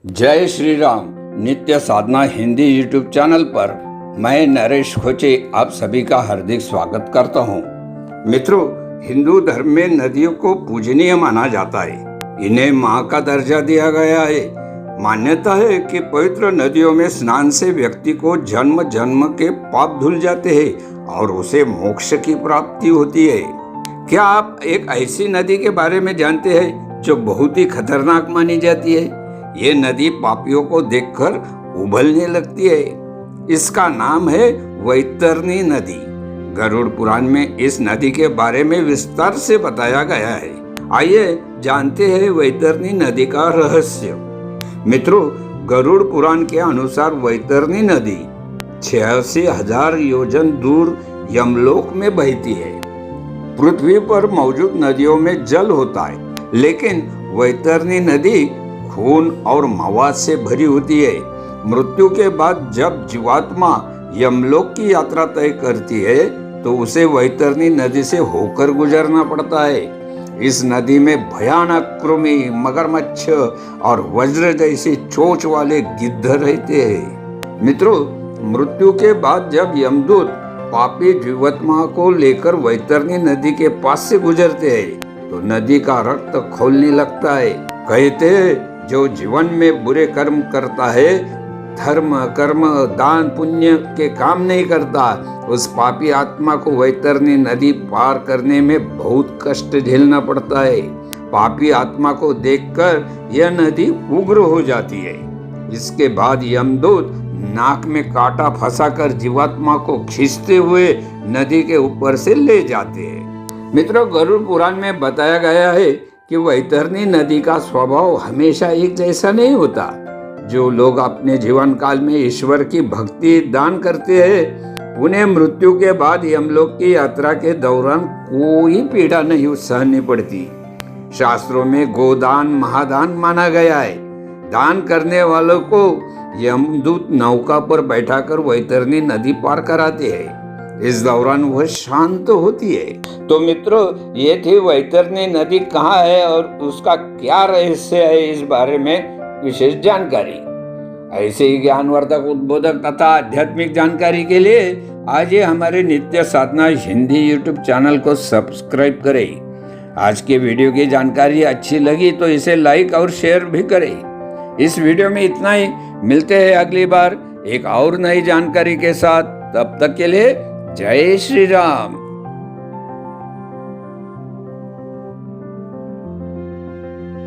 जय श्री राम। नित्य साधना Hindi YouTube channel पर मैं नरेश खोचे आप सभी का हार्दिक स्वागत करता हूँ। मित्रों, हिंदू धर्म में नदियों को पूजनीय माना जाता है। इन्हें माँ का दर्जा दिया गया है। मान्यता है कि पवित्र नदियों में स्नान से व्यक्ति को जन्म जन्म के पाप धुल जाते हैं और उसे मोक्ष की प्राप्ति होती है। क्या आप एक ऐसी नदी के बारे में जानते हैं जो बहुत ही खतरनाक मानी जाती है? ये नदी पापियों को देखकर उबलने लगती है। इसका नाम है वैतरणी नदी। गरुड़ पुराण में इस नदी के बारे में विस्तार से बताया गया है। आइए जानते हैं वैतरणी नदी का रहस्य। मित्रों, गरुड़ पुराण के अनुसार वैतरणी नदी 86,000 योजन दूर यमलोक में बहती है। पृथ्वी पर मौजूद नदियों में जल होता है, लेकिन वैतरणी नदी खून और मवाद से भरी होती है। मृत्यु के बाद जब जीवात्मा यमलोक की यात्रा तय करती है तो उसे वैतरणी नदी से होकर गुजरना पड़ता है। इस नदी में भयानक कृमि, मगरमच्छ और वज्र जैसे चोंच वाले गिद्ध रहते हैं। मित्रों, मृत्यु के बाद जब यमदूत पापी जीवात्मा को लेकर वैतरणी नदी के पास से गुजरते हैं तो नदी का रक्त खौलने लगता है। कहते हैं, जो जीवन में बुरे कर्म करता है, धर्म कर्म दान पुण्य के काम नहीं करता, उस पापी आत्मा को वैतरणी नदी पार करने में बहुत कष्ट झेलना पड़ता है। पापी आत्मा को देखकर यह नदी उग्र हो जाती है। इसके बाद यमदूत नाक में कांटा फंसाकर जीवात्मा को खींचते हुए नदी के ऊपर से ले जाते हैं। मित्रों, गरुड़ पुराण में बताया गया है कि वैतरणी नदी का स्वभाव हमेशा एक जैसा नहीं होता। जो लोग अपने जीवन काल में ईश्वर की भक्ति दान करते हैं, उन्हें मृत्यु के बाद यमलोक की यात्रा के दौरान कोई पीड़ा नहीं सहनी पड़ती। शास्त्रों में गोदान महादान माना गया है। दान करने वालों को यमदूत नौका पर बैठाकर वैतरणी नदी पार कराते हैं। इस दौरान वह शांत होती है। तो मित्रों, ये थी वैतरणी नदी कहाँ है और उसका क्या रहस्य है, इस बारे में विशेष जानकारी। ऐसे ही ज्ञानवर्धक, उद्बोधक तथा आध्यात्मिक जानकारी के लिए आज ये हमारे नित्य साधना हिंदी यूट्यूब चैनल को सब्सक्राइब करें। आज के वीडियो की जानकारी अच्छी लगी तो इसे लाइक और शेयर भी करें। इस वीडियो में इतना ही। मिलते हैं अगली बार एक और नई जानकारी के साथ। तब तक के लिए जय श्री राम।